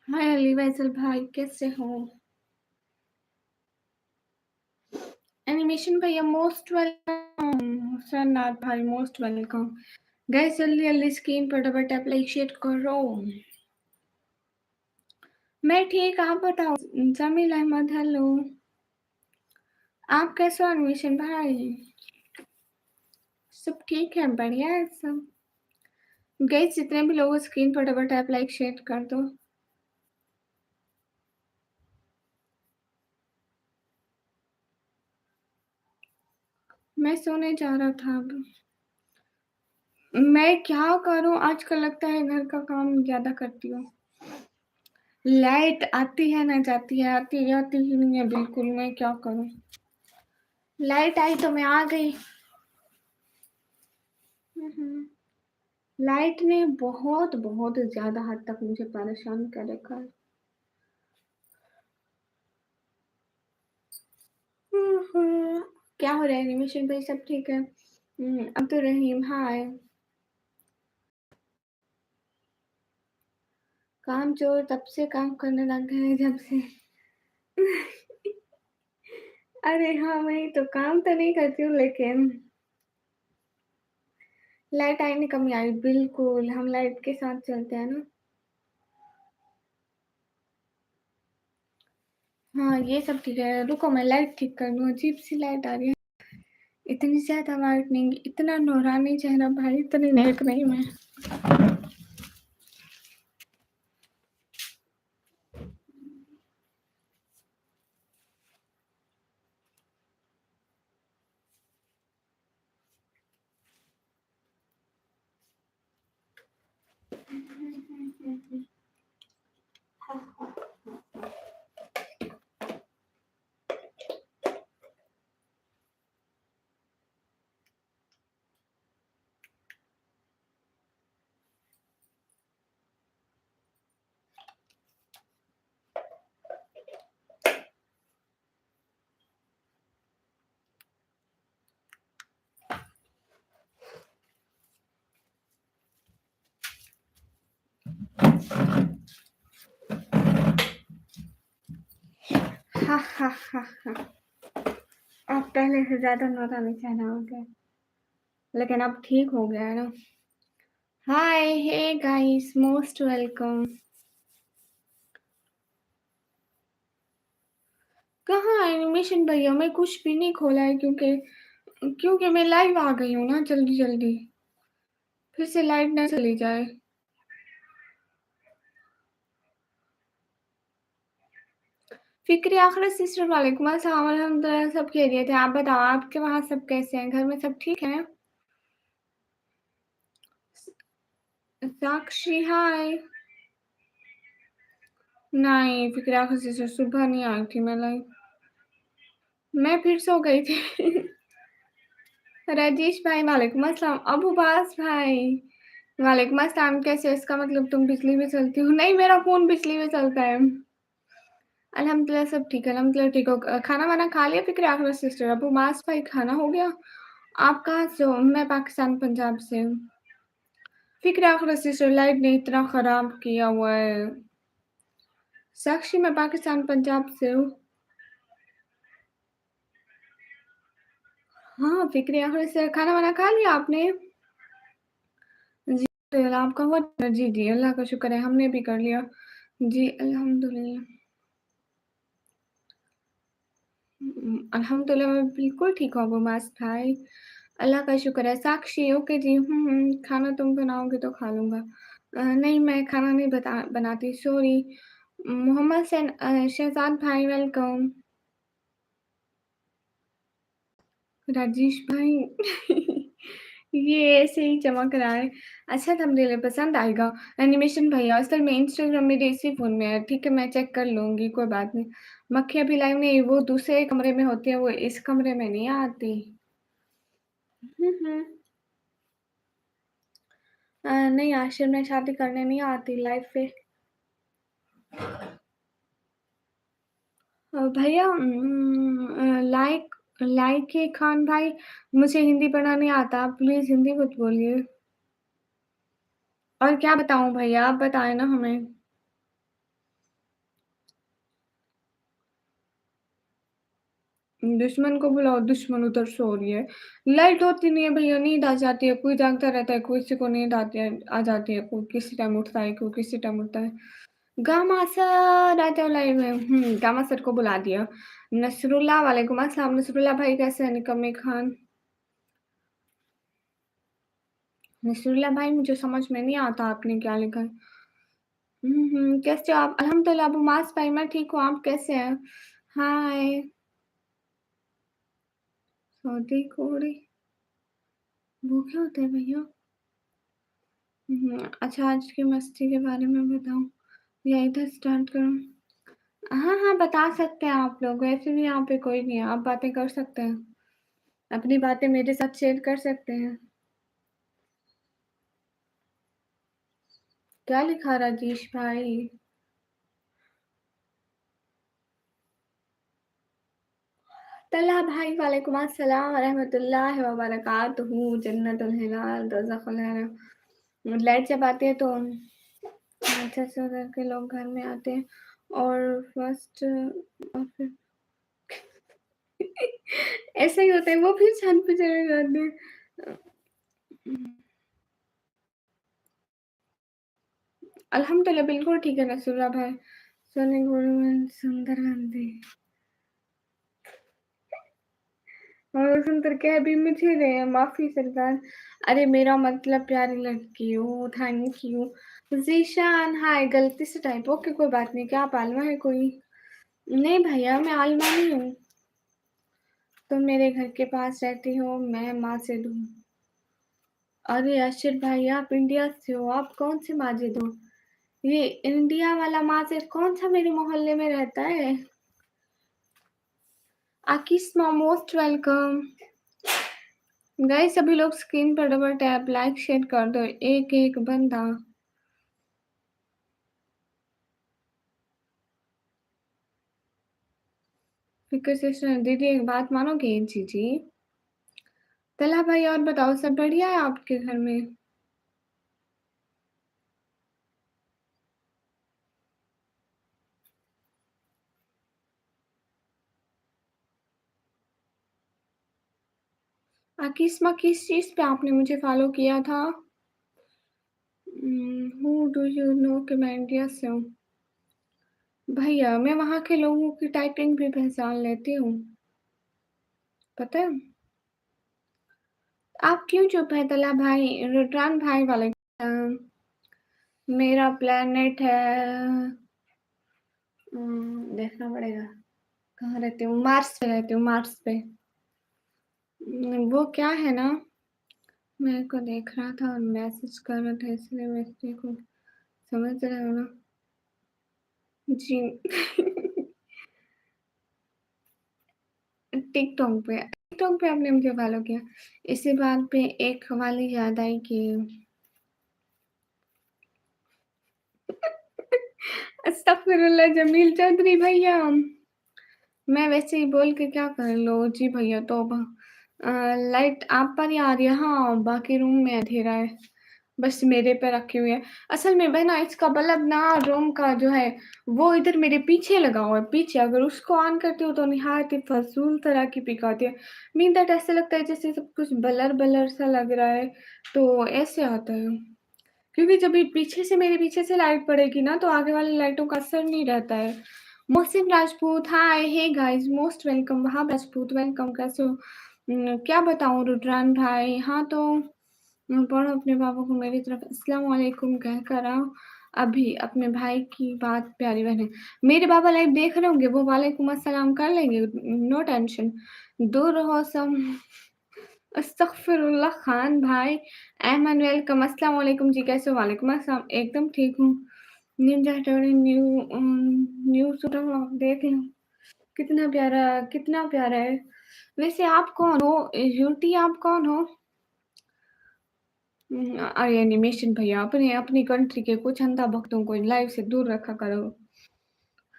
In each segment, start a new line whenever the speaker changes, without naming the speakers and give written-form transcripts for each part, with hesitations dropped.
हाय Ali vessel भाई, कैसे हो? एनिमेशन भैया मोस्ट वेलकम। सरनाथ भाई मोस्ट वेलकम। गाइस जल्दी जल्दी स्क्रीन पर डबल टैप लाइक शेयर करो। मैं ठीक, आप बताओ। जमील अहमद हेलो। आप कैसे हो एनिमेशन भाई? सब ठीक है, बढ़िया है सब। गाइस जितने भी लोग स्क्रीन पर डबल टैप लाइक शेयर कर दो। मैं सोने जा रहा था अब। मैं क्या करूं, आजकल लगता है घर का काम ज्यादा करती हूँ। लाइट आती है ना जाती है, आती जाती ही नहीं है बिल्कुल। मैं क्या करूं? लाइट आई तो मैं आ गई। लाइट ने बहुत बहुत ज्यादा हद तक मुझे परेशान कर रखा है। क्या हो रहा है एनिमेशन भाई, सब ठीक है? अब तो रहीम हाय। काम चोर तब से काम करने लग गए हैं जब से। अरे हाँ, मैं तो काम तो नहीं करती हूँ लेकिन लाइट आई नहीं कमी आई बिल्कुल। हम लाइट के साथ चलते हैं ना। हाँ ये सब ठीक है, रुको मैं लाइट ठीक कर लूँ। अजीब सी लाइट आ रही है। इतनी ज्यादा लाइट नहीं, इतना नूरानी चेहरा भाई, इतनी नेक नहीं मैं। हा हा हा हा। अब पहले से ज्यादा नूरानी चेहरा हो गया, लेकिन अब ठीक हो गया है ना। हाय हे गाइस, मोस्ट वेलकम। कहाँ एनिमेशन भैया? मैं कुछ भी नहीं खोला है क्योंकि मैं लाइव आ गई हूँ ना जल्दी जल्दी। फिर से लाइट ना चली जाए। फिक्री आखिर सिस्टर वालेकुम अस्सलाम, अल्हम्दुलिल्लाह सब खैरियत है। आप बताओ आपके वहाँ सब कैसे हैं? घर में सब ठीक है? साक्षी हाय। नहीं फिक्री आखिर सिस्टर सुबह नहीं आई थी मैं लाइव। मैं फिर सो गई थी। राजेश भाई वालेकुम अस्सलाम। अबू बास भाई वालेकुम अस्सलाम। कैसे हो? इसका मतलब तुम बिजली में चलती हो? नहीं, मेरा फोन बिजली में चलता है। अल्हम्दुलिल्लाह सब ठीक है, अल्हम्दुलिल्लाह ठीक हो। खाना वाना खा लिया फिक्र आखिर सिस्टर? अबू मास भाई खाना हो गया? आप कहाँ से हो? मैं पाकिस्तान पंजाब से हूँ। फिक्र आखिर सिस्टर लाइट ने इतना खराब किया हुआ है। साक्षी मैं पाकिस्तान पंजाब से हूँ। हाँ फिक्र आखिर से खाना वाना खा लिया आपने? जी आपका हुआ? जी जी अल्लाह का शुक्र है, हमने भी कर लिया। जी अल्हम्दुलिल्लाह। अल्हम्दुलिल्लाह मैं बिल्कुल ठीक हूँ अबू मास भाई, अल्लाह का शुक्र है। साक्षी ओके जी। खाना तुम बनाओगे तो खा लूँगा। नहीं मैं खाना नहीं बनाती, सॉरी। मोहम्मद शहजाद भाई वेलकम। राजेश भाई ये ऐसे ही चमक रहा है। अच्छा थंबनेल पसंद आएगा। एनिमेशन भैया असल में इंस्टाग्राम मेरे इसी फ़ोन में है, ठीक है मैं चेक कर लूँगी, कोई बात नहीं। मक्खी अभी लाइव नहीं, वो दूसरे कमरे में होती है, वो इस कमरे में नहीं आती। हुँ। नहीं आशिर में शादी करने नहीं आती लाइव पे। भैया लाइक है खान भाई, मुझे हिंदी पढ़ना नहीं आता, आप प्लीज़ हिंदी मत बोलिए। और क्या बताऊँ भैया, आप बताएँ ना हमें। दुश्मन को बुलाओ, दुश्मन उधर सो रही है। लाइट होती नहीं है भैया, नींद आ जाती है, कोई जागता रहता है, किसी को नींद आती है आ जाती है, कोई किसी टाइम उठता है, कोई किसी टाइम उठता है। गामा सर आते हो लाइव में? गामा सर को बुला दिया। नसरुल्लाह वालेकुम अस्सलाम। नसरुल्लाह भाई कैसे हैं? निकम्मे खान। नसरुल्लाह भाई मुझे समझ में नहीं आता आपने क्या लिखा है। कैसे हो आप? अल्हम्दुलिल्लाह अबू मास भाई मैं ठीक हूँ, आप कैसे हैं? हाय। सऊदी कोड़ी वो क्या होता है भैया? अच्छा आज की मस्ती के बारे में बताऊँ या इधर स्टार्ट करूँ? हाँ, हाँ, बता सकते हैं आप लोग, वैसे भी यहाँ पे कोई नहीं है, आप बातें कर सकते हैं। अपनी बातें मेरे साथ शेयर कर सकते हैं। क्या लिखा राजेश भाई? तल्हा भाई वालेकुम अस्सलाम व रहमतुल्लाहि व बरकातहू। जन्नतुल हिलाल दोज़खुल हराम। लाइट जब आती है तो अच्छा से उधर के लोग घर में आते हैं और फर्स्ट और फिर ऐसा ही होता है, वो फिर छत पे चले जाते हैं। अल्हम्दुलिल्लाह बिल्कुल ठीक है नसरुल्लाह भाई। सोने गुरु में सुंदर गांधी और सुंदर कह भी मुझे रहे हैं, माफी सरकार। अरे मेरा मतलब प्यारी लड़की हो, थैंक यू। जीशान हाय, गलती से टाइप ओके कोई बात नहीं। क्या आप आलमा है कोई? नहीं भैया मैं आलमा नहीं हूँ। तुम मेरे घर के पास रहती हो, मैं माँ से दूँ। अरे अशर भाई आप इंडिया से हो, आप कौन से माजिद हो? ये इंडिया वाला माजिद कौन सा मेरे मोहल्ले में रहता है? आकिस्मा मोस्ट वेलकम। गाइस सभी लोग स्क्रीन पर डबल टैप लाइक शेयर कर दो, एक एक बंदा। फिक्र से सुनो दीदी, एक बात मानोगे? जी जी। तला भाई और बताओ सब बढ़िया है आपके घर में? आकिस्मा किस चीज पे आपने मुझे फॉलो किया था? हु डू यू नो कि मैं इंडिया से हूँ? भैया मैं वहाँ के लोगों की टाइपिंग भी पहचान लेती हूँ, पता है। आप क्यों चुप है तला भाई? रुद्रान भाई वाले मेरा प्लेनेट है देखना पड़ेगा। कहाँ रहती हूँ? मार्स पे रहती हूँ, मार्स पे। वो क्या है ना, मेरे को देख रहा था और मैसेज कर रहा था इसलिए मैं को समझ रहे हो ना? जी। टिकटॉक पे आपने मुझे फॉलो किया। इसी बात पे एक वाली याद आई कि अस्तगफिरुल्लाह जमील चौधरी भैया। मैं वैसे ही बोल के क्या कर लो जी भैया, तौबा। लाइट आप पर ही आ रही है, हाँ बाकी रूम में अंधेरा है, बस मेरे पे रखी हुई है। असल में बहना इसका बल्ब ना रूम का जो है वो इधर मेरे पीछे लगा हुआ है, पीछे अगर उसको ऑन करती हूँ तो निहायत ही फजूल तरह की पिक आती है। मीन दैट ऐसे लगता है जैसे सब कुछ ब्लर ब्लर सा लग रहा है, तो ऐसे आता है। क्योंकि जब ये पीछे से मेरे पीछे से लाइट पड़ेगी ना तो आगे वाली लाइटों का असर नहीं रहता है। Mohsin Rajput hi, hey guys most welcome. Wahab Rajput welcome, कैसे हो? क्या बताऊं रुद्रान भाई, हाँ तो पढ़ो अपने बाबा को मेरी तरफ अस्सलाम वालेकुम कह कर आओ। अभी अपने भाई की बात प्यारी बहन है। मेरे बाबा लाइव देख रहे होंगे, वो वालेकुम अस्सलाम कर लेंगे, नो टेंशन। दूर रहो सब। अस्तगफिरुल्लाह खान भाई। अहमद वेलकम, अस्सलाम वालेकुम जी, कैसे हो? वालेकुम अस्सलाम, एकदम ठीक हूँ। निंजा टोरी न्यू सूट आप देख लो, कितना प्यारा है। वैसे आप कौन हो? यूटी आप कौन हो? अरे एनिमेशन भैया अपने अपनी कंट्री के कुछ अंधा भक्तों को लाइव से दूर रखा करो।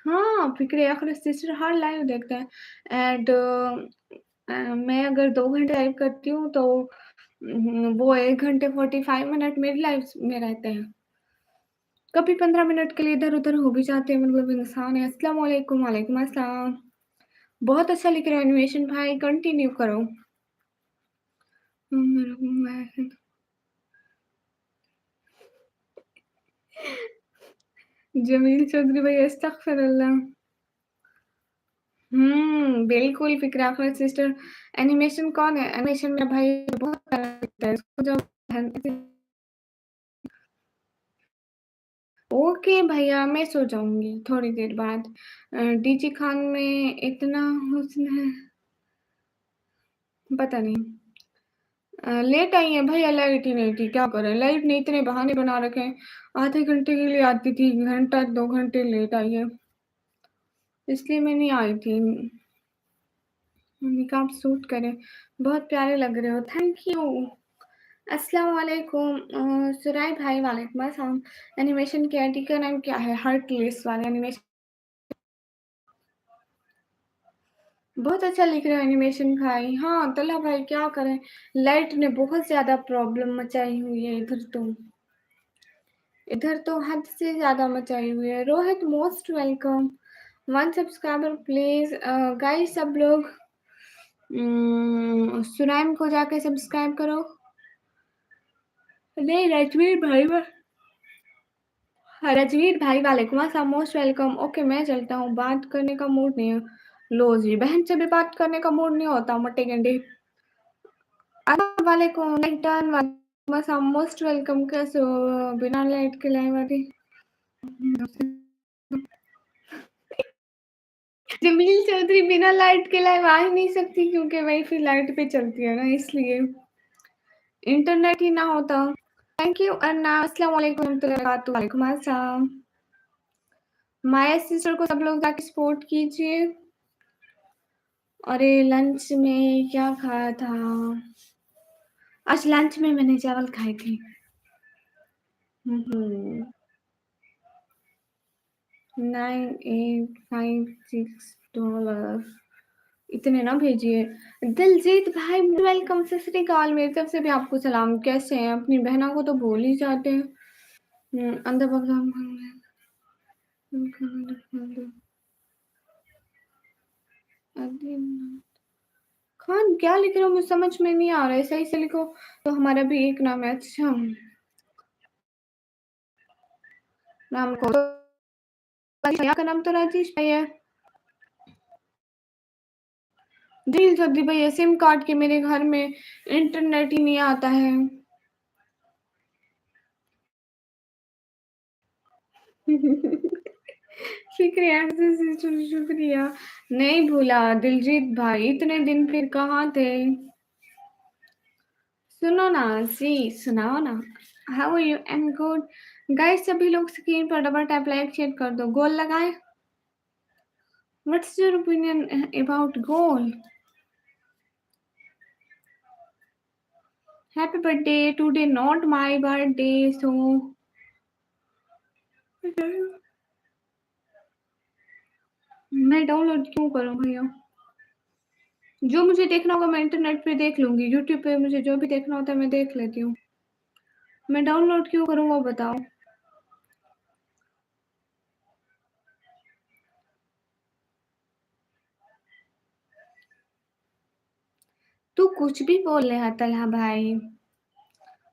हाँ फिक्रे आखिर सिस्टर हर लाइव देखते हैं। एंड मैं अगर 2 घंटे लाइव करती हूँ तो वो 1 घंटे 45 मिनट मेरी लाइफ में रहते हैं। कभी 15 मिनट के लिए इधर उधर हो भी जाते हैं, मतलब इंसान है। अस्सलाम वालेकुम। वालेकुम अस्सलाम। बहुत अच्छा लिख रहे हो एनिमेशन भाई, कंटिन्यू करो। जमील चौधरी भाई अस्तगफिरुल्लाह। बिल्कुल फ़िक्र आफ़िद सिस्टर। एनिमेशन कौन है? एनिमेशन मेरा भाई बहुत प्यारा लगता है, उसको जब ओके भैया, मैं सो जाऊँगी थोड़ी देर बाद। डीजे खान में इतना हुस्न है, पता नहीं। लेट आई हैं भैया, लाइट ही नहीं थी, क्या करें? लाइट ने इतने बहाने बना रखे हैं, आधे घंटे के लिए आती थी, घंटा 2 घंटे लेट आई है, इसलिए मैं नहीं आई थी। निकाब सूट करें, बहुत प्यारे लग रहे हो, थैंक यू। अस्सलाम वालेकुम सुराय भाई, वालेकुम अस्सलाम। एनिमेशन केयरटेकर का नाम क्या है? हार्टलेस वाले एनिमेशन। बहुत अच्छा लिख रहे हो एनिमेशन भाई। हाँ, तल्हा भाई क्या करें, लाइट ने बहुत ज़्यादा प्रॉब्लम मचाई हुई है इधर तो। इधर तो हद से ज़्यादा मचाई हुई है। Rohit most welcome. 1 subscriber please. Guys सब लोग सुनाइम को जाके सब्सक्राइब करो। नहीं, रजवीर भाई रजवीर भाई वालेकुम अस्सलाम, मोस्ट वेलकम। ओके, मैं चलता हूँ, बात करने का मूड नहीं है। लो जी, बहन से भी बात करने का मूड नहीं होता, मट्टे गंडे। अस्सलाम वालेकुम, लाइक डन, वालेकुम अस्सलाम, मोस्ट वेलकम। कैसे हो? बिना लाइट के लाइव वाली जमील चौधरी बिना लाइट के लाइव आ ही नहीं सकती, क्योंकि वाईफाई लाइट पे चलती है ना, इसलिए इंटरनेट ही ना होता। थैंक यू अन्ना, अस्सलाम वालेकुम रहमतुल्लाहि व बरकातहू। वालेकुम अस्सलाम। माया सिस्टर को सब लोग जाके सपोर्ट कीजिए। अरे लंच में क्या खाया था? आज लंच में मैंने चावल खाए थे। 9856 डॉलर, इतने ना भेजिए। दिलजीत भाई वेलकम, सत श्री अकाल, मेरी तरफ से भी आपको सलाम। कैसे हैं? अपनी बहना को तो भूल ही जाते हैं। अंदर बगदाम खान क्या लिख रहे हो? मुझे समझ में नहीं आ रहा है, सही से लिखो। तो हमारा भी एक नाम है। अच्छा, नाम को भैया का नाम तो राजेश भाई है। दिल जल्दी भैया, सिम कार्ड के मेरे घर में इंटरनेट ही नहीं आता है। शुक्रिया शुक्रिया। नहीं भूला दिलजीत भाई, इतने दिन फिर कहाँ थे? सुनो ना जी, सुनाओ ना। How are you? I am good. Guys सभी लोग स्क्रीन पर डबल टैप लाइक शेयर कर दो। गोल लगाए। What's your opinion about goal? Happy birthday today, not my birthday, so मैं डाउनलोड क्यों करूं भैया? जो मुझे देखना होगा मैं इंटरनेट पे देख लूंगी, यूट्यूब पे मुझे जो भी देखना होता है मैं देख लेती हूँ। मैं डाउनलोड क्यों करूँ वो बताओ? तू कुछ भी बोल रहा है तलहा भाई।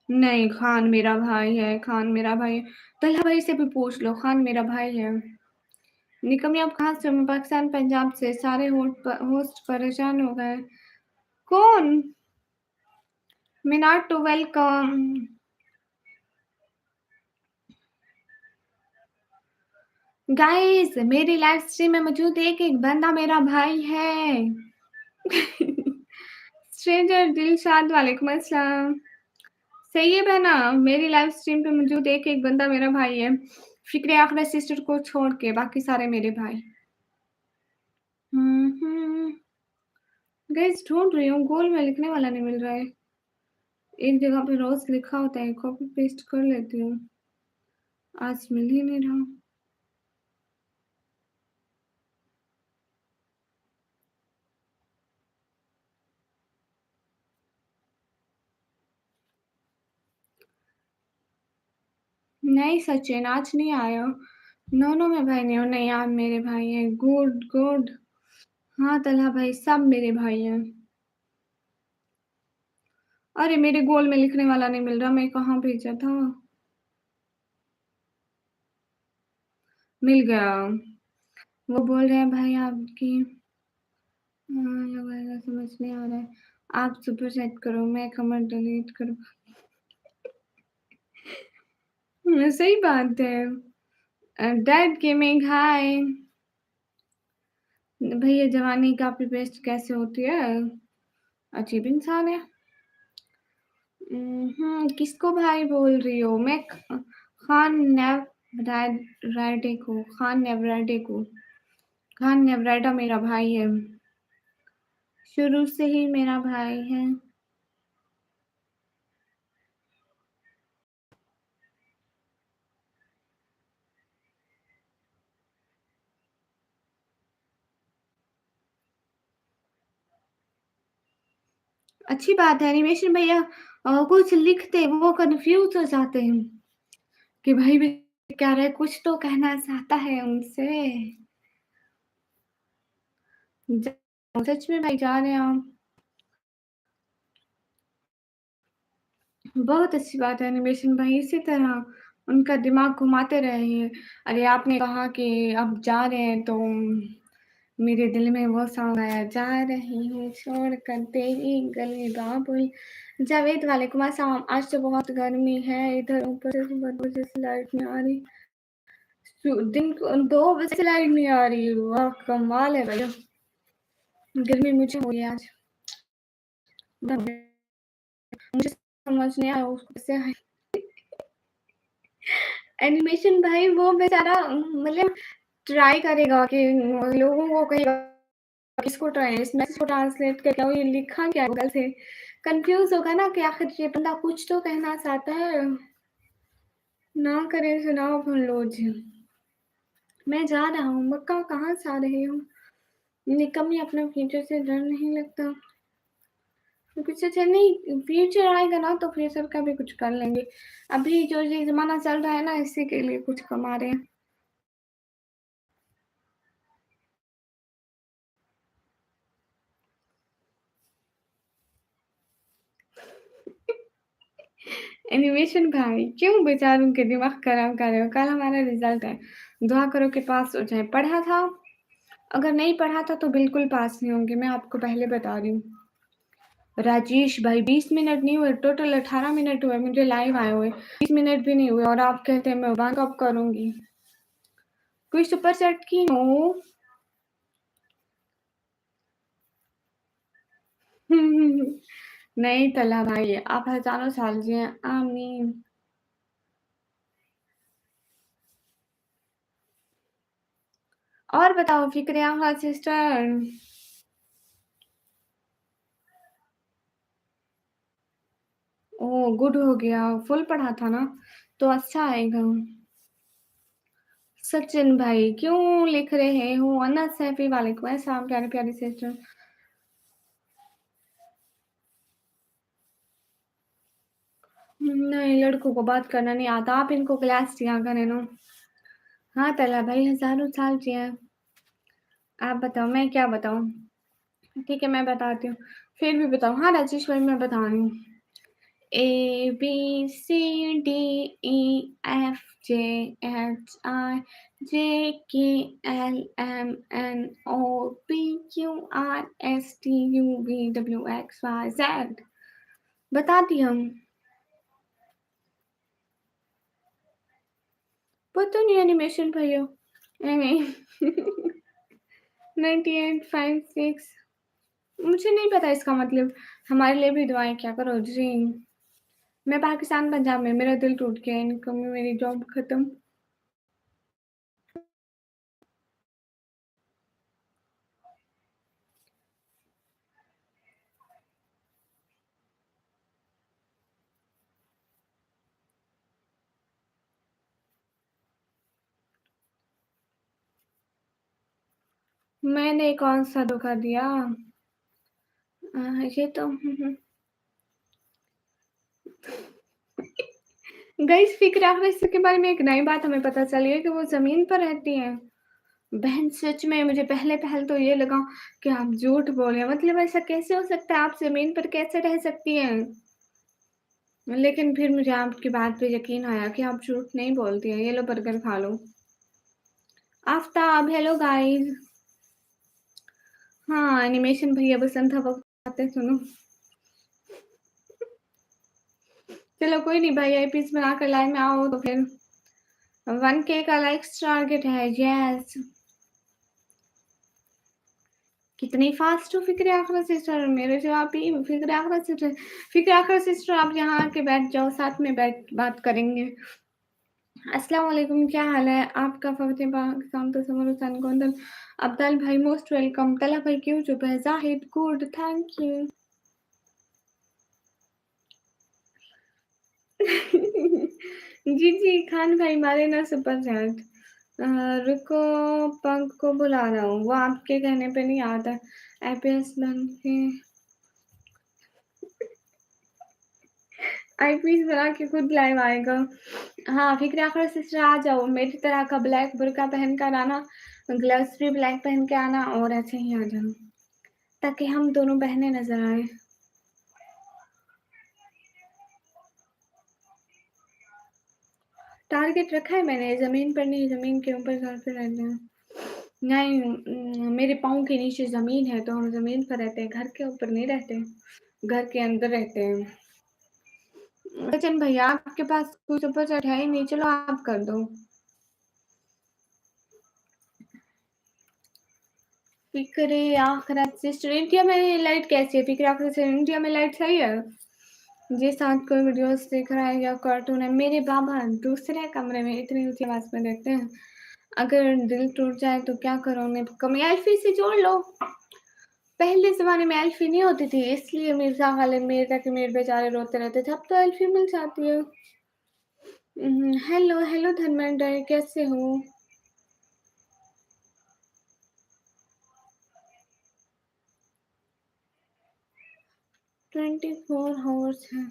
नहीं, खान मेरा भाई है, खान मेरा भाई है। तलहा भाई से भी पूछ लो, खान मेरा भाई है। निकमी आप कहाँ से? मैं पाकिस्तान पंजाब से। सारे होस्ट परेशान हो गए। कौन? मीनाट टू वेलकम। गाइस मेरी लाइव स्ट्रीम में मौजूद एक एक बंदा मेरा भाई है। स्ट्रेंजर दिलशाद वालेकुम अस्सलाम। सही है बहना, मेरी लाइव स्ट्रीम पे मौजूद एक एक बंदा मेरा भाई है। फिक्र आखिरत सिस्टर को छोड़ के बाकी सारे मेरे भाई। गाइस ढूंढ रही हूँ, गोल में लिखने वाला नहीं मिल रहा है। एक जगह पे रोज लिखा होता है, कॉपी पेस्ट कर लेती हूँ। आज मिल ही नहीं रहा। नहीं सचिन, आज नहीं आया। नो नो मैं भाई नहीं हूँ। नहीं, आप मेरे भाई हैं। Good good. हाँ, तलहा भाई सब मेरे भाई हैं। अरे! मेरे गोल में लिखने वाला नहीं मिल रहा, मैं कहाँ भेजा था? मिल गया। वो बोल रहे हैं भाई आपकी लगाएगा समझ नहीं आ रहा है। आप सुपर चैट करो, मैं कमेंट डिलीट करूँ। सही बात है। डैड गेमिंग हाय। भैया जवानी कॉपी पेस्ट कैसे होती है? अजीब इंसान है। किसको भाई बोल रही हो? मैं खान नेवराडे को खान नेवराडे को खान नेवराडा मेरा भाई है। शुरू से ही मेरा भाई है। अच्छी बात है एनिमेशन भैया। कुछ लिखते वो कंफ्यूज हो जाते हैं कि भाई भी क्या रहे, कुछ तो कहना चाहता है उनसे। सच में भाई जा रहे हैं आप। बहुत अच्छी बात है एनिमेशन भाई, इसी तरह उनका दिमाग घुमाते रहिए। अरे आपने कहा कि अब जा रहे हैं तो मेरे दिल में वो सॉन्ग आया, जा रही हूँ छोड़ कर तेरी गली बाबुल। जावेद वालेकुम अस्सलाम। आज तो बहुत गर्मी है इधर, ऊपर से सुबह 2 बजे से लाइट नहीं आ रही। दिन को 2 बजे से लाइट नहीं आ रही, वाह कमाल है भैया। गर्मी मुझे हो रही है आज। मुझे समझ नहीं आया उसको कैसे एनिमेशन भाई वो बेचारा मतलब ट्राई करेगा कि लोगों को कहेगा इसको ट्राई इस मैसेज को ट्रांसलेट करके वो ये लिखा क्या है गूगल से। कंफ्यूज होगा ना कि आखिर ये बंदा कुछ तो कहना चाहता है। ना करे सुनाओ फनलोज। मैं जा रहा हूँ मक्का, कहाँ से आ रही हूँ? निकम्मी अपने फ्यूचर से डर नहीं लगता। कुछ अच्छा नहीं, फ्यूचर आएगा ना तो फ्यूचर का भी कुछ कर लेंगे। अभी जो ये ज़माना चल रहा है ना इसी के लिए कुछ कमा रहे हैं। एनिमेशन भाई क्यों बेचारों के दिमाग खराब कर रहे हो? कल हमारा रिजल्ट है, दुआ करो कि पास हो जाए। पढ़ा था? अगर नहीं पढ़ा था तो बिल्कुल पास नहीं होंगे, मैं आपको पहले बता रही हूँ। राजेश भाई 20 मिनट नहीं हुए, टोटल 18 मिनट हुए मुझे लाइव आए हुए, 20 मिनट भी नहीं हुए और आप कहते हैं मैं वन कब करूँगी? कोई सुपर चैट की हो? नहीं तला भाई, आप हज़ारों साल जिए, आमीन। और बताओ फ़िक्र आहा सिस्टर? ओह! गुड हो गया, फुल पढ़ा था ना, तो अच्छा आएगा। सचिन भाई क्यों लिख रहे हो? अनस सैफी वालेकुम अस्सलाम प्यारी-प्यारी सिस्टर। नहीं, लड़कों को बात करना नहीं आता, आप इनको क्लास दिया करें ना। हाँ, तला भाई हज़ारों साल जिए। आप बताओ मैं क्या बताऊँ? ठीक है, मैं बताती हूँ, फिर भी बताओ। हाँ, राजेश भाई मैं बता रही हूँ। A B C D E F G H I J K L M N O P Q R S T U V W X Y Z। बता दिया हम। पता नहीं एनिमेशन भैया। नहीं 9856। मुझे नहीं पता इसका मतलब। हमारे लिए भी दुआएं क्या करो जी। मैं पाकिस्तान पंजाब में, मेरा दिल टूट गया इनकम में, मेरी जॉब खत्म। मैंने कौन सा धोखा दिया? ये तो गाइस फिक्र आखिर के बारे में एक नई बात हमें पता चली है कि वो जमीन पर रहती हैं। बहन सच में मुझे पहले तो ये लगा कि आप झूठ बोल रहे हैं, मतलब ऐसा कैसे हो सकता है? आप ज़मीन पर कैसे रह सकती हैं? लेकिन फिर मुझे आपकी बात पे यकीन आया कि आप झूठ नहीं बोलती हैं। ये लो बर्गर खा लो। Aftab hello guys. हाँ, एनिमेशन भैया बसंत हवा को बातें सुनो। चलो कोई नहीं भाई, आईपीस बनाकर लाइव में आओ तो फिर 1K का लाइक्स टारगेट है। यस। कितनी फास्ट हो फिक्र आखिर सिस्टर, मेरे जवाब ही फिक्र आखिर सिस्टर। फिक्र आखिर सिस्टर आप यहाँ आके बैठ जाओ, साथ में बैठ बात करेंगे। अस्सलाम वालेकुम, क्या हाल है आपका? फवते पाकिस्तान तो समर हुसैन गोंदल अब्दाल भाई मोस्ट वेलकम। तला भाई क्यों चुप है? Zahid good thank you. जी खान भाई मारे ना सुपर चैट। रुको पंख को बुला रहा हूँ, वो आपके कहने पे नहीं आता। आईपीएस बन के आईपीएस बना के खुद लाइव आएगा। हाँ फिक्र आखिर सिस्टर आ जाओ, मेरी तरह का ब्लैक बुर्का पहन कर आना, ग्लव्स भी ब्लैक पहन के आना और ऐसे ही आ जाना ताकि हम दोनों बहनें नजर आए। टारगेट रखा है मैंने, जमीन पर नहीं, जमीन के ऊपर घर पे रहते हैं। नहीं मेरे पाँव के नीचे जमीन है तो हम जमीन पर रहते हैं, घर के ऊपर नहीं रहते, घर के अंदर रहते हैं। सचिन भैया आपके पास कोई सुपर चैट है ही नहीं, चलो आप कर दो। फिक्रे आखिरत सिस्टर इंडिया में लाइट कैसी है? फिक्रे आखिरत से इंडिया में लाइट सही है? जी साथ कोई वीडियोस देख रहा है या कार्टून है? मेरे बाबा दूसरे कमरे में इतनी ऊंची आवाज में देखते हैं, अगर दिल टूट जाए तो क्या करोगे? कमी एल्फी से जोड़ लो। पहले जमाने में एल्फी नहीं होती थी, इसलिए मिर्जा गालिब मीर तक मीर बेचारे रोते रहते थे, अब तो एल्फी मिल जाती है। हेलो हेलो धर्मेंद्र कैसे हो? 24 आवर्स है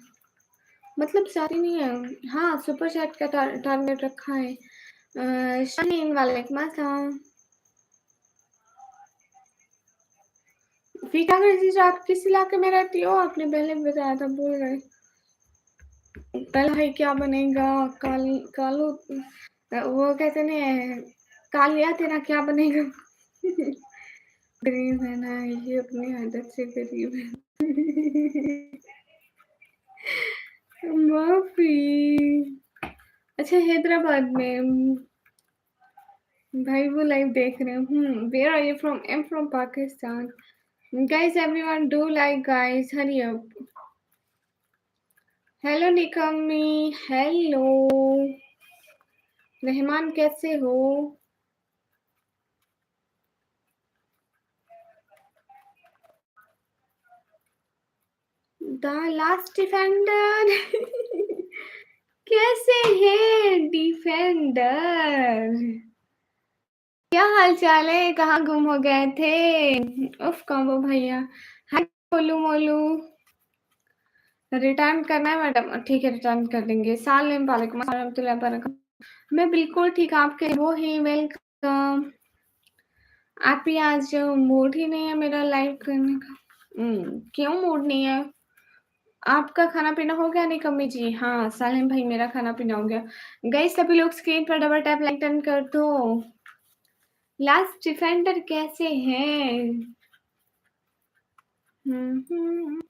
मतलब सारी नहीं है। हाँ सुपर चैट का टारगेट रखा है। शाहीन वालेकुम अस्सलाम। फीका जी आप किस इलाके में रहती हो? आपने पहले भी बताया था, भूल गए। पहला भाई क्या बनेगा? कालू वो कहते हैं कालिया तेरा क्या बनेगा? गरीब है ना ये, अपनी आदत से गरीब है। माफी। अच्छा हैदराबाद में भाई वो लाइव देख रहे हैं। Where are you from? I am from Pakistan. Guys everyone do like guys, hurry up. Hello निकम्मी हेलो। रहमान कैसे हो? The last defender. कैसे है डिफेंडर? क्या हाल चाल है? कहाँ गुम हो गए थे? उफ कॉम्बो भैया। हाय मोलू मोलू। रिटर्न करना है मैडम? ठीक है रिटर्न कर देंगे। सालेम वालेकुम अस्सलाम वरहमतुल्लाहि। मैं बिल्कुल ठीक, आपके वो ही वेलकम। आप ही आज मूड ही नहीं है मेरा लाइव करने का। क्यों मूड नहीं है? आपका खाना पीना हो गया? नहीं कम्मी जी? हाँ सालिम भाई मेरा खाना पीना हो गया। गाइस सभी लोग स्क्रीन पर डबल टैप लाइक टर्न कर दो। लास्ट डिफेंडर कैसे हैं? हम्म।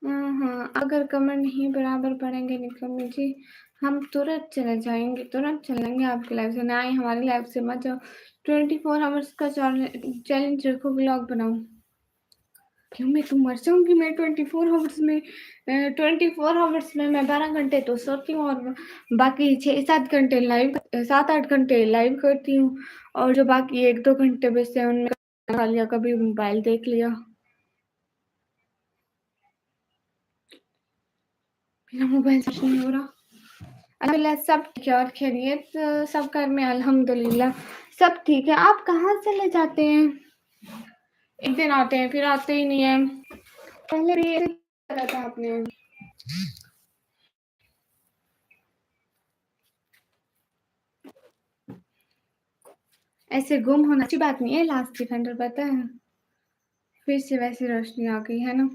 हाँ अगर कमेंट नहीं बराबर पढ़ेंगे निकम्मी जी, हम तुरंत चले जाएंगे, तुरंत चलेंगे आपकी लाइफ से। ना ही हमारी लाइफ से मत जाओ। 24 आवर्स का चैलेंज रखो, व्लॉग बनाओ। क्यों मैं तो मर जाऊंगी? मैं 24 आवर्स में मैं 12 घंटे तो सोती हूँ और बाकी 6-7 घंटे लाइव, 7-8 घंटे लाइव करती हूँ, और जो बाकी 1-2 घंटे बचते हैं उनमें खा लिया, कभी मोबाइल देख लिया। मेरा मोबाइल सर्च नहीं हो रहा। अल्हम्दुलिल्लाह सब ठीक है, और खैरियत सब घर में अल्हम्दुलिल्लाह सब ठीक है। आप कहाँ चले जाते हैं? एक दिन आते हैं फिर आते ही नहीं है। पहले भी ये करा था आपने। ऐसे गुम होना अच्छी बात नहीं है लास्ट डिफेंडर, पता है? फिर से वैसी रोशनी आ गई, है ना?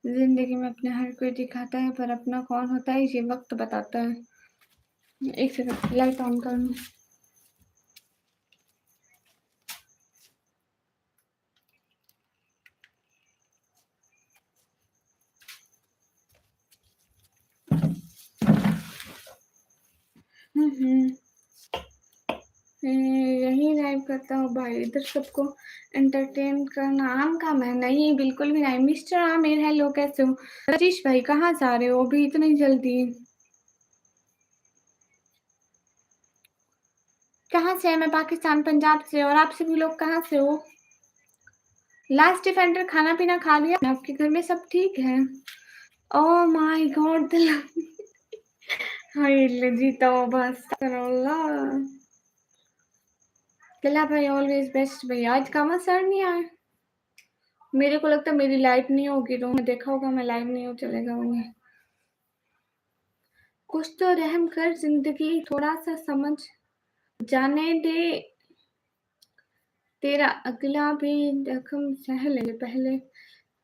ज़िंदगी में अपने हर कोई दिखाता है, पर अपना कौन होता है ये वक़्त बताता है। एक सेकंड लाइट ऑन कर लूँ। यही लाइव करता हूँ भाई, इधर सबको एंटरटेन करना आम काम है। नहीं, बिल्कुल भी नहीं। मिस्टर आमिर हेलो, कैसे हो? रजीश भाई कहाँ से आ रहे हो अभी इतनी जल्दी? कहाँ से है? मैं पाकिस्तान पंजाब से, और आप सभी लोग कहाँ से हो? लास्ट डिफेंडर खाना पीना खा लिया? आपके घर में सब ठीक है? ओह माय गॉड हाय लजी तौबा अस्तगफिरुल्लाह। कला भाई ऑलवेज बेस्ट भैया। आज कामा सर नहीं आए? मेरे को लगता है मेरी लाइव नहीं होगी, तो मैं देखा होगा मैं लाइव नहीं हो, चले जाऊंगी। कुछ तो रहम कर जिंदगी, थोड़ा सा समझ जाने दे, तेरा अगला भी जख्म सह ले पहले,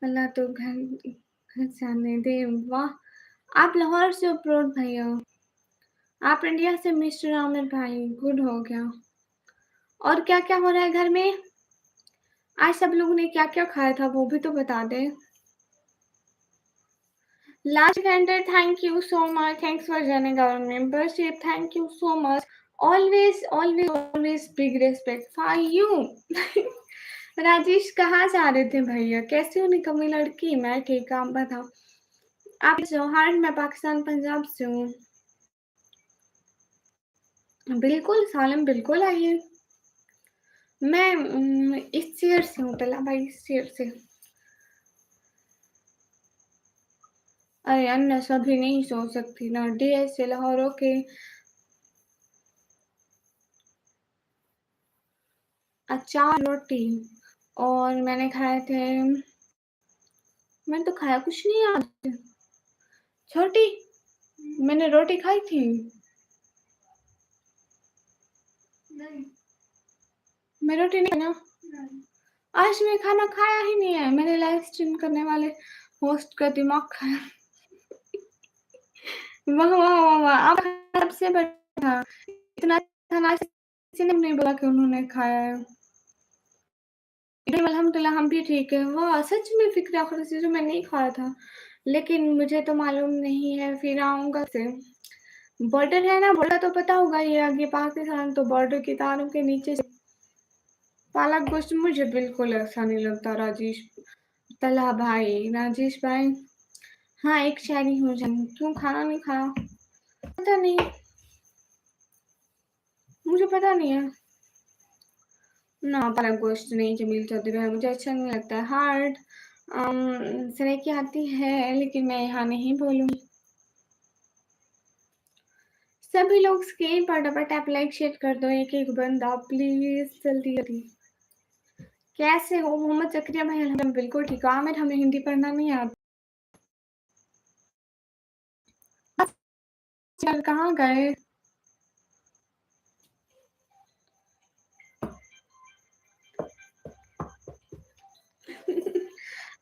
अल्लाह तो घर घर जाने दे। वाह, आप लाहौर से अप्रोड भैया, आप इंडिया से मिस्टर आमिर भाई, गुड हो गया। और क्या क्या हो रहा है घर में? आज सब लोगों ने क्या क्या खाया था वो भी तो बता दे। Last vendor, thank you so much, thanks for joining our membership, thank you so much, always always always big respect for you Rajesh कहाँ से आ रहे थे भैया? कैसी हो निकम्मी लड़की? मैं ठीक, आप बताओ। आप जौहर, मैं पाकिस्तान पंजाब से हूँ। बिल्कुल सालम, बिल्कुल आइए। मैं इस शहर से हूँ, तला भाई इस शहर से। अरे अन्ना सभी नहीं सो सकती ना, डीएस से लाहौर के। अचार रोटी, और मैंने खाए थे, मैंने तो खाया कुछ नहीं आज। छोटी, मैंने रोटी खाई थी। नहीं, मैं रोटी नहीं ना, आज मैं खाना खाया ही नहीं है। मैंने लाइव स्ट्रीम करने वाले होस्ट का दिमाग खाया। वाह वाह वाह वाह, आप सबसे बढ़िया। इतना खाना किसी ने नहीं बोला कि उन्होंने खाया है। अल्हम्दुलिल्लाह हम भी ठीक है। वाह, सच में फिक्र आखिर से जो मैं नहीं खाया था, लेकिन मुझे तो मालूम नहीं है, फिर आऊँगा से। बॉर्डर है ना, बॉर्डर तो पता होगा, ये आगे पाकिस्तान, तो बॉर्डर की तारों के नीचे से पालक गोश्त मुझे बिल्कुल अच्छा नहीं लगता। राजेश तला भाई, राजेश भाई, हाँ एक शायरी हो जाए। क्यों खाना नहीं खाया? पता नहीं, मुझे पता नहीं है ना। पालक गोश्त नहीं जमील चौधरी भाई, मुझे अच्छा नहीं लगता है। हार्ड सरेकी आती है, लेकिन मैं यहाँ नहीं बोलूँगी। सभी लोग स्क्रीन पर डबल टैप लाइक शेयर कर दो, एक एक बंदा प्लीज, जल्दी जल्दी। कैसे हो मोहम्मद जकरिया भाई? हम बिल्कुल ठीक हो। आमिर, हमें हिंदी पढ़ना नहीं आता। चल कहाँ गए?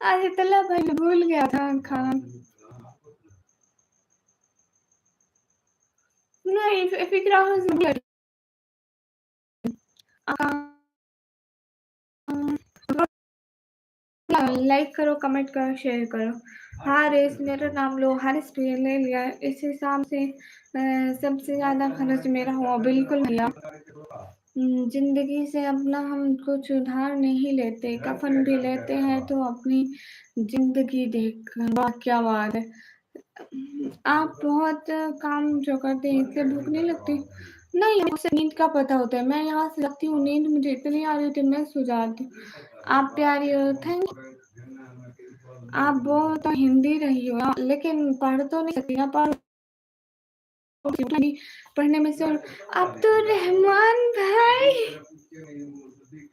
अरे तला भाई भूल गया था खाना। नहीं, फिक्रा लाइक करो, कमेंट करो, शेयर करो। हारिस, मेरा नाम लो, हारिस भी ले लिया। इस हिसाब से सबसे ज़्यादा खर्च मेरा हुआ। बिल्कुल भैया, जिंदगी से अपना हम कुछ उधार नहीं लेते, कफन भी लेते हैं तो अपनी जिंदगी देख। वाह क्या बात है। आप बहुत काम जो करते हैं इससे भूख नहीं लगती? नहीं, मुझे नींद का पता होता है। मैं यहाँ से लगती हूँ नींद, मुझे इतनी आ रही थी मैं सो जाती हूँ। आप प्यारी हो, थैंक। आप वो तो हिंदी रही हो, लेकिन पढ़ तो नहीं सकती ना, पढ़ने में से। अब्दुल रहमान भाई,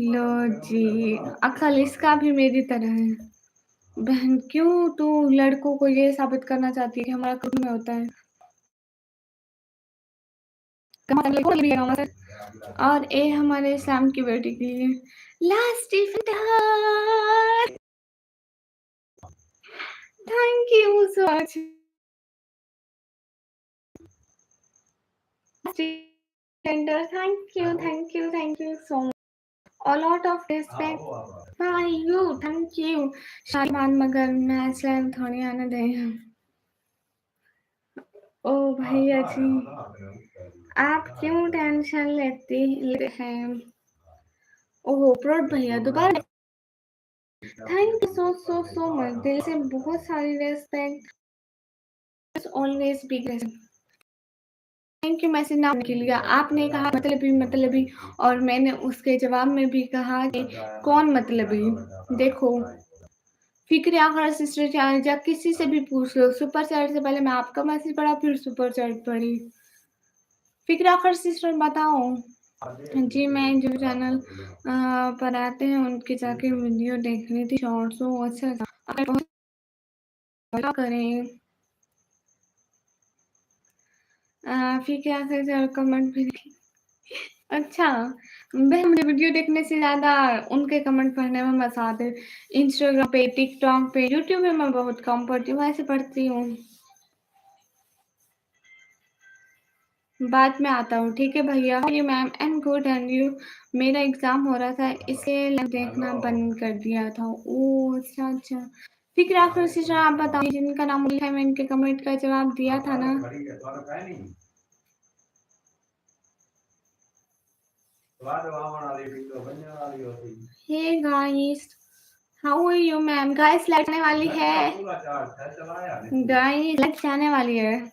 लो जी, अक्ल इसका भी मेरी तरह है। बहन क्यों तू लड़कों को ये साबित करना चाहती है कि हमारा खुद में होता है? और ए हमारे इस्लाम की बेटी के लिए लास्ट इफ्तार। Thank you so much. Thank you so much. A lot of respect by you. Thank you. शालिमान मगर मैं इस्लाम थोड़ी आने दे। ओ भैया जी, आप क्यों टेंशन लेते हैं? ओह प्रोट भैया दोबारा थैंक यू सो मच, दिल से बहुत सारी respect, always big thank you. Message ना के लिए आपने कहा मतलबी और मैंने उसके जवाब में भी कहा कि कौन मतलबी। देखो फिक्र आखिर सिस्टर चैनल या किसी से भी पूछ लो, सुपर चैट से पहले मैं आपका मैसेज पढ़ा फिर सुपर चैट पढ़ी। फिक्र आखिर सिस्टर बताओ। जी मैं जो चैनल पर आते हैं उनके जाके वीडियो देख रही थी शॉर्ट्स। अच्छा करें फिक्र आखिर कमेंट भी अच्छा भाई मुझे वीडियो देखने से ज़्यादा उनके कमेंट पढ़ने में मजा आते। इंस्टाग्राम पे, टिकटॉक पे, यूट्यूब पे मैं बहुत कम पढ़ती हूँ, ऐसे पढ़ती हूँ। बाद में आता हूँ ठीक है भैया। You ma'am and good and you. मेरा एग्जाम हो रहा था इसलिए लाइव देखना बंद कर दिया था। ओह अच्छा फिक्र आखिर सिस्टर आप बताइए जिनका नाम लिखा है, मैं इनके कमेंट का जवाब दिया था ना। Hey guys how are you ma'am. Guys light आने वाली है, गाइस लाइट जाने वाली है,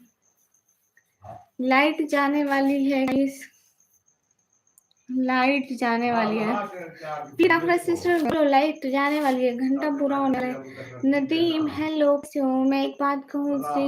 लाइट जाने वाली है गाइस, लाइट जाने वाली है। फिर आपका सिस्टर लाइट जाने वाली है, घंटा पूरा होने वाला है। नदीम हेलो, मैं एक बात कहूँ जी,